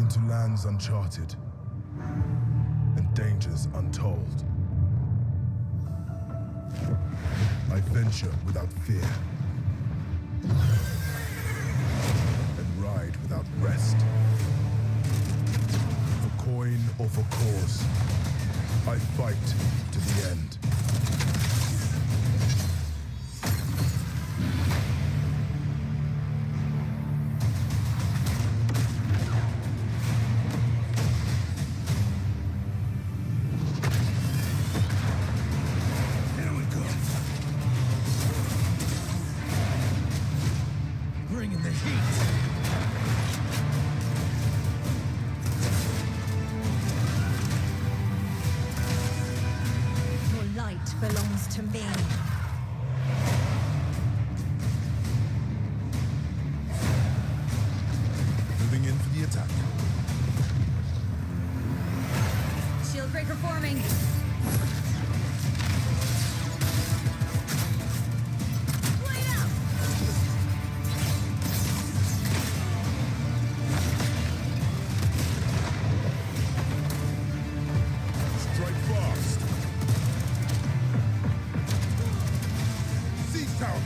into lands uncharted and dangers untold. I venture without fear and ride without rest. For coin or for cause, I fight to the end. Belongs to me. Moving in for the attack. Shield breaker forming.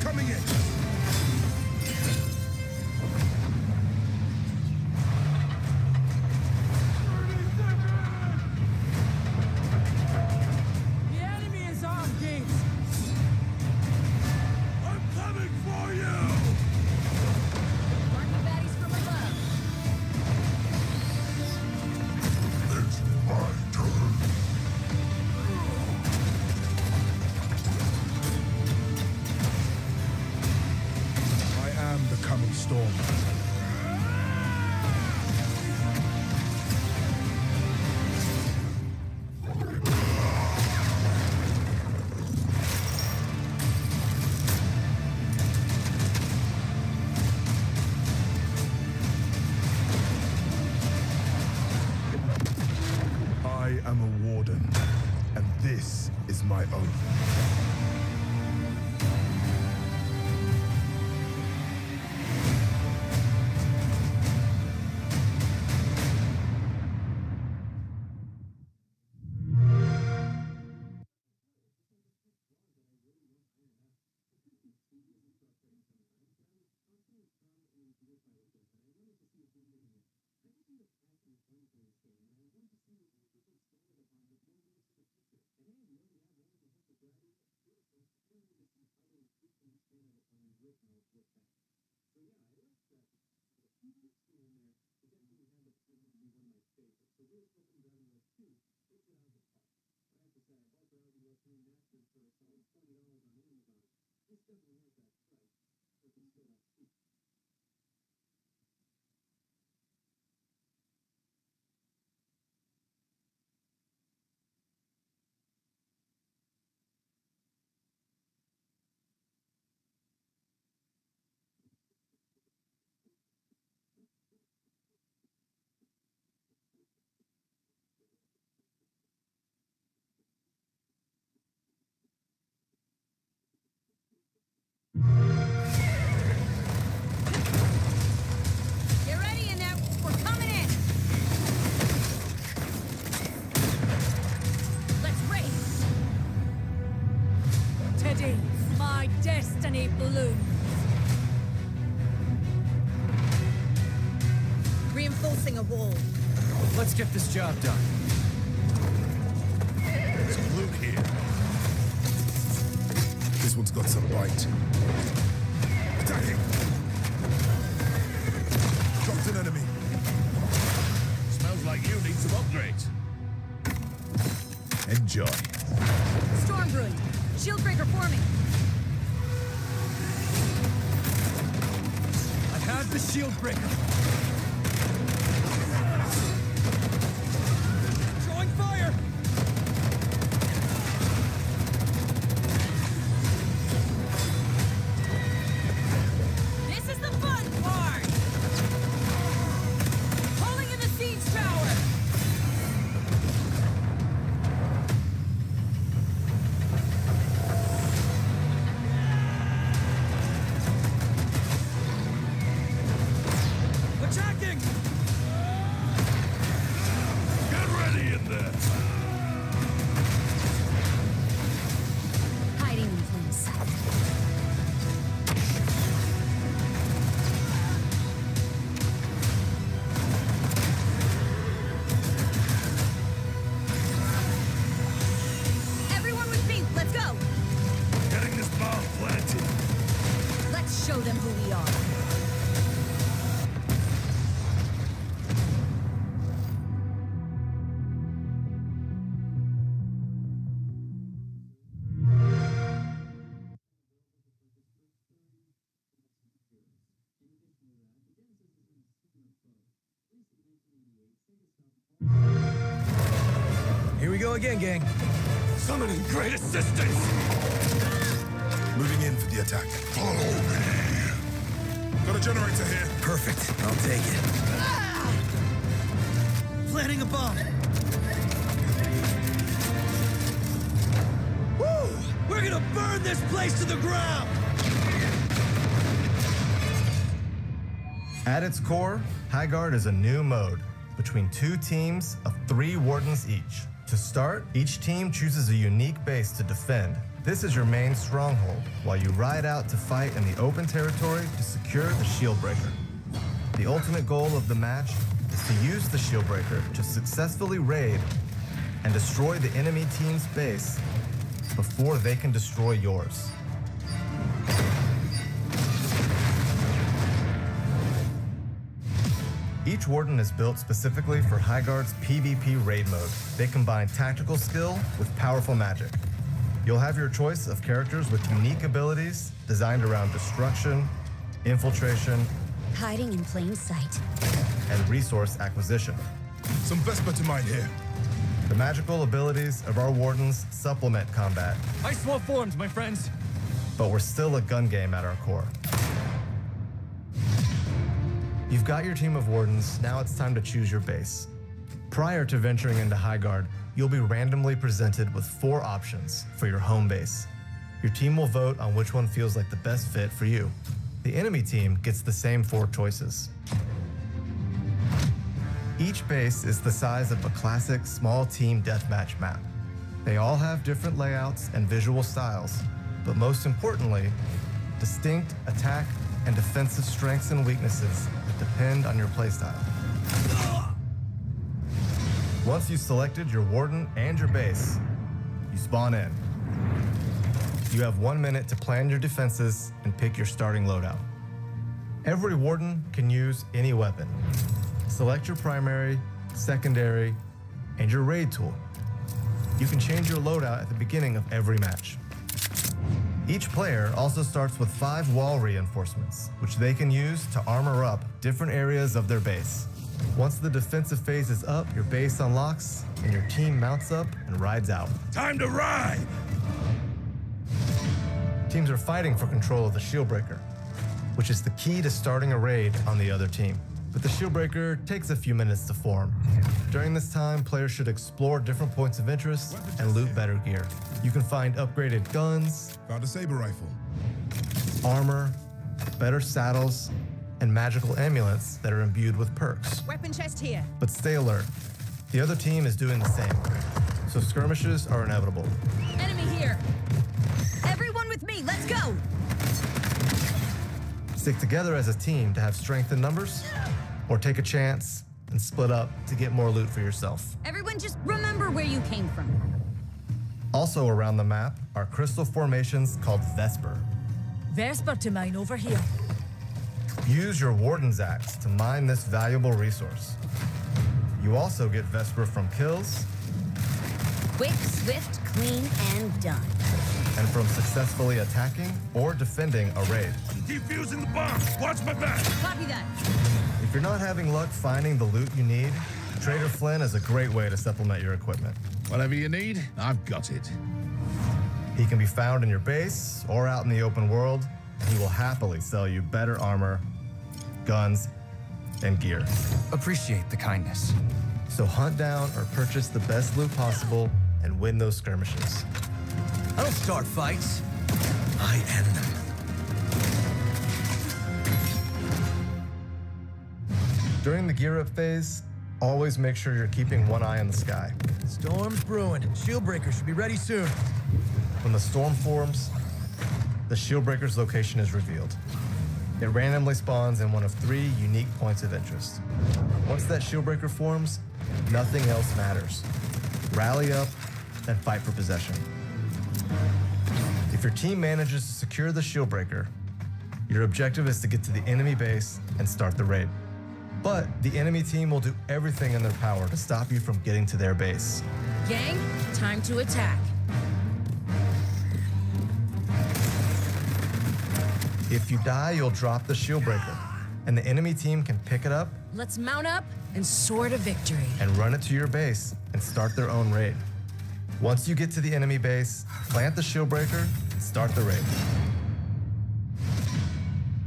Coming in! The enemy is off gates! I'm coming for you! Marking baddies from above. It's my turn. The coming storm. I am a warden, and this is my oath. Get ready in there. We're coming in. Let's race. Teddy, my destiny blooms. Reinforcing a wall. Let's get this job done. There's loot here. This one's got some bite. Attacking! Dropped an enemy. Smells like you need some upgrades. Enjoy. Storm brewing. Shield breaker forming. I have the shield breaker. Throwing fire! This is the fun part! Pulling in the siege tower! show them who we are. Here we go again, gang. Summoning great assistance! Moving in for the attack. Follow me! Got a generator here. Perfect. I'll take it. Planting a bomb. Woo! We're gonna burn this place to the ground! At its core, Highguard is a new mode between two teams of 3 wardens each. To start, each team chooses a unique base to defend. This is your main stronghold, while you ride out to fight in the open territory to secure the shield breaker. The ultimate goal of the match is to use the shield breaker to successfully raid and destroy the enemy team's base before they can destroy yours. Each warden is built specifically for Highguard's PvP raid mode. They combine tactical skill with powerful magic. You'll have your choice of characters with unique abilities designed around destruction, infiltration, Hiding in plain sight. and resource acquisition. Some Vesper to mine here. The magical abilities of our wardens supplement combat, I swap forms, my friends. but we're still a gun game at our core. You've got your team of wardens, now it's time to choose your base. Prior to venturing into Highguard, you'll be randomly presented with 4 options for your home base. Your team will vote on which one feels like the best fit for you. The enemy team gets the same 4 choices. Each base is the size of a classic small team deathmatch map. They all have different layouts and visual styles, but most importantly, distinct attack and defensive strengths and weaknesses that depend on your playstyle. Once you've selected your warden and your base, you spawn in. You have 1 minute to plan your defenses and pick your starting loadout. Every warden can use any weapon. Select your primary, secondary, and your raid tool. You can change your loadout at the beginning of every match. Each player also starts with 5 wall reinforcements, which they can use to armor up different areas of their base. Once the defensive phase is up, your base unlocks, and your team mounts up and rides out. Time to ride! Teams are fighting for control of the shield breaker, which is the key to starting a raid on the other team. But the shield breaker takes a few minutes to form. During this time, players should explore different points of interest and loot better gear. You can find upgraded guns, Found a saber rifle. armor, better saddles, and magical amulets that are imbued with perks. Weapon chest here. But stay alert. The other team is doing the same, so skirmishes are inevitable. Enemy here. Everyone with me, let's go. Stick together as a team to have strength in numbers, or take a chance and split up to get more loot for yourself. Everyone just remember where you came from. Also around the map are crystal formations called Vesper. Vesper to mine over here. Use your Warden's Axe to mine this valuable resource. You also get Vesper from kills Quick, swift, clean, and done. and from successfully attacking or defending a raid. Defusing the bomb! Watch my back! Copy that. If you're not having luck finding the loot you need, Trader Flynn is a great way to supplement your equipment. Whatever you need, I've got it. He can be found in your base or out in the open world, and he will happily sell you better armor, guns, and gear. Appreciate the kindness. So hunt down or purchase the best loot possible and win those skirmishes. I don't start fights. I end them. During the gear up phase, always make sure you're keeping one eye on the sky. Storm's brewing. Shield breaker should be ready soon. When the storm forms, the shield breaker's location is revealed. It randomly spawns in one of 3 unique points of interest. Once that shield breaker forms, nothing else matters. Rally up and fight for possession. If your team manages to secure the shield breaker, Your objective is to get to the enemy base and start the raid. But the enemy team will do everything in their power to stop you from getting to their base. Gang, time to attack. If you die, you'll drop the shield breaker, and the enemy team can pick it up Let's mount up and soar to victory. and run it to your base and start their own raid. Once you get to the enemy base, plant the shield breaker and start the raid.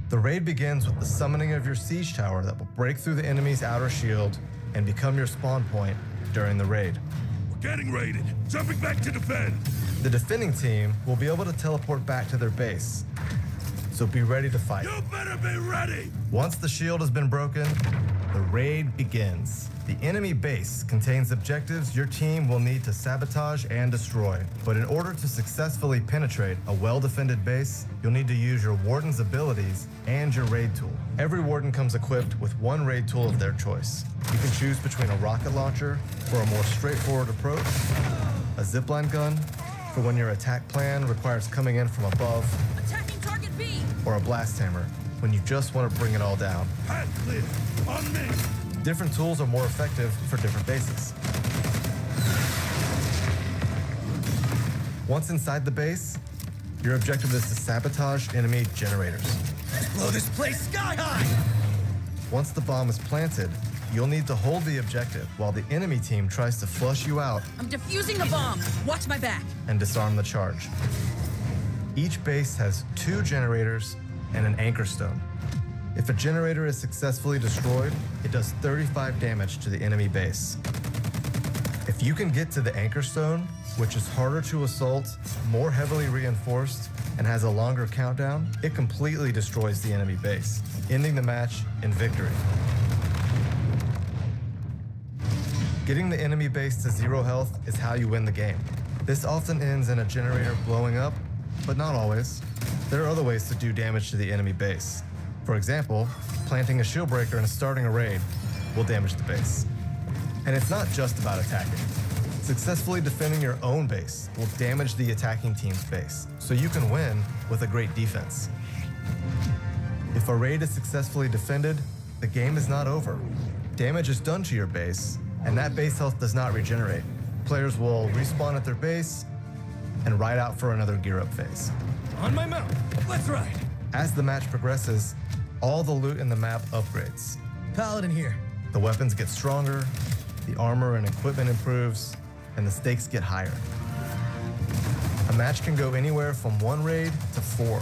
The raid begins with the summoning of your siege tower that will break through the enemy's outer shield and become your spawn point during the raid. We're getting raided. Jumping back to defend. The defending team will be able to teleport back to their base, so be ready to fight. You better be ready. Once the shield has been broken, the raid begins. The enemy base contains objectives your team will need to sabotage and destroy. But in order to successfully penetrate a well-defended base, you'll need to use your warden's abilities and your raid tool. Every warden comes equipped with one raid tool of their choice. You can choose between a rocket launcher for a more straightforward approach, a zipline gun for when your attack plan requires coming in from above, Attacking target B! or a blast hammer when you just want to bring it all down. Path clear. On me. Different tools are more effective for different bases. Once inside the base, your objective is to sabotage enemy generators. Blow this place sky high! Once the bomb is planted, you'll need to hold the objective while the enemy team tries to flush you out I'm defusing the bomb. Watch my back. and disarm the charge. Each base has 2 generators and an anchor stone. If a generator is successfully destroyed, it does 35 damage to the enemy base. If you can get to the anchor stone, which is harder to assault, more heavily reinforced, and has a longer countdown, it completely destroys the enemy base, ending the match in victory. Getting the enemy base to 0 health is how you win the game. This often ends in a generator blowing up, but not always. There are other ways to do damage to the enemy base. For example, planting a shield breaker and starting a raid will damage the base. And it's not just about attacking. Successfully defending your own base will damage the attacking team's base, so you can win with a great defense. If a raid is successfully defended, the game is not over. Damage is done to your base, and that base health does not regenerate. Players will respawn at their base and ride out for another gear up phase. On my mount. Let's ride. As the match progresses, all the loot in the map upgrades. Paladin here. The weapons get stronger, the armor and equipment improves, and the stakes get higher. A match can go anywhere from 1 raid to 4,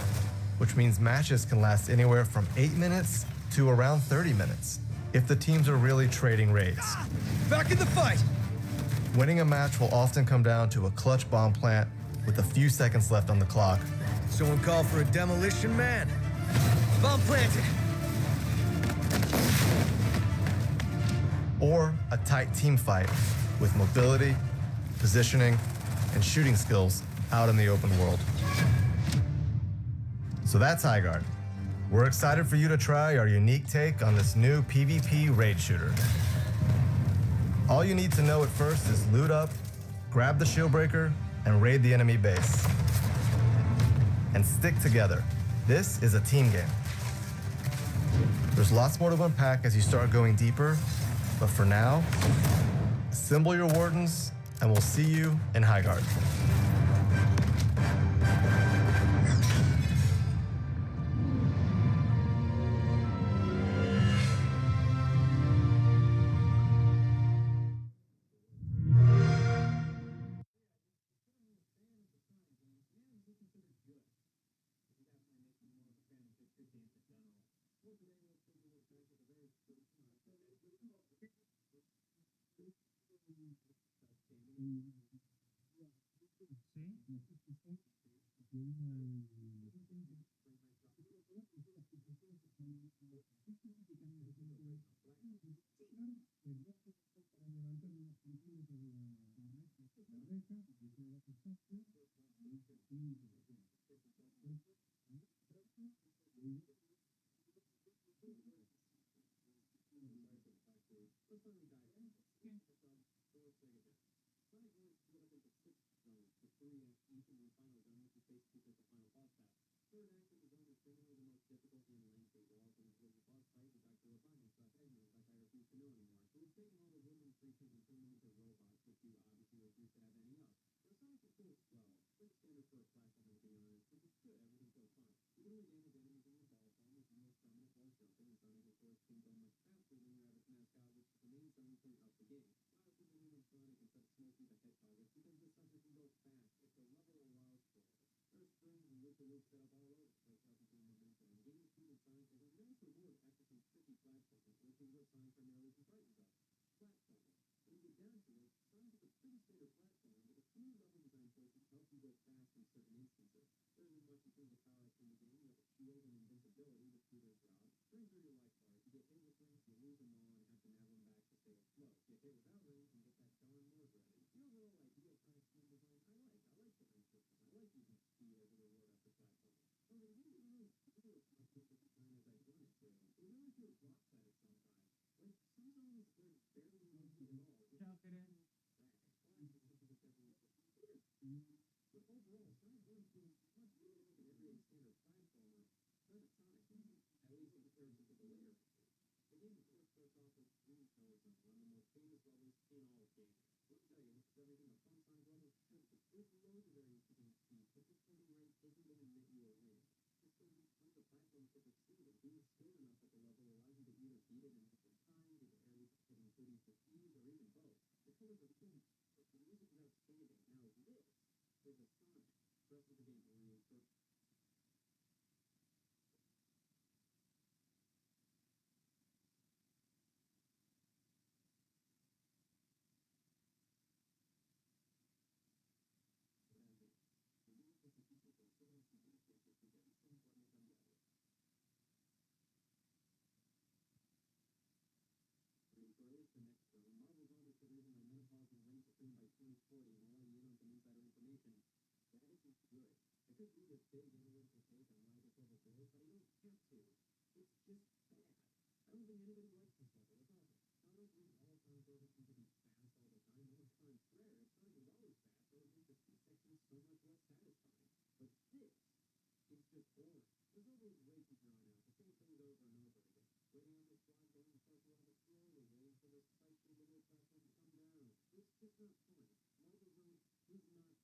which means matches can last anywhere from 8 minutes to around 30 minutes, if the teams are really trading raids. Back in the fight. Winning a match will often come down to a clutch bomb plant with a few seconds left on the clock. Someone call for a demolition man. Bomb planted. Or a tight team fight with mobility, positioning, and shooting skills out in the open world. So that's Highguard. We're excited for you to try our unique take on this new PvP raid shooter. All you need to know at first is loot up, grab the shield breaker, and raid the enemy base. And stick together. This is a team game. There's lots more to unpack as you start going deeper, but for now, assemble your wardens, and we'll see you in Highguard. It's just not fun. Marvel's not, he's not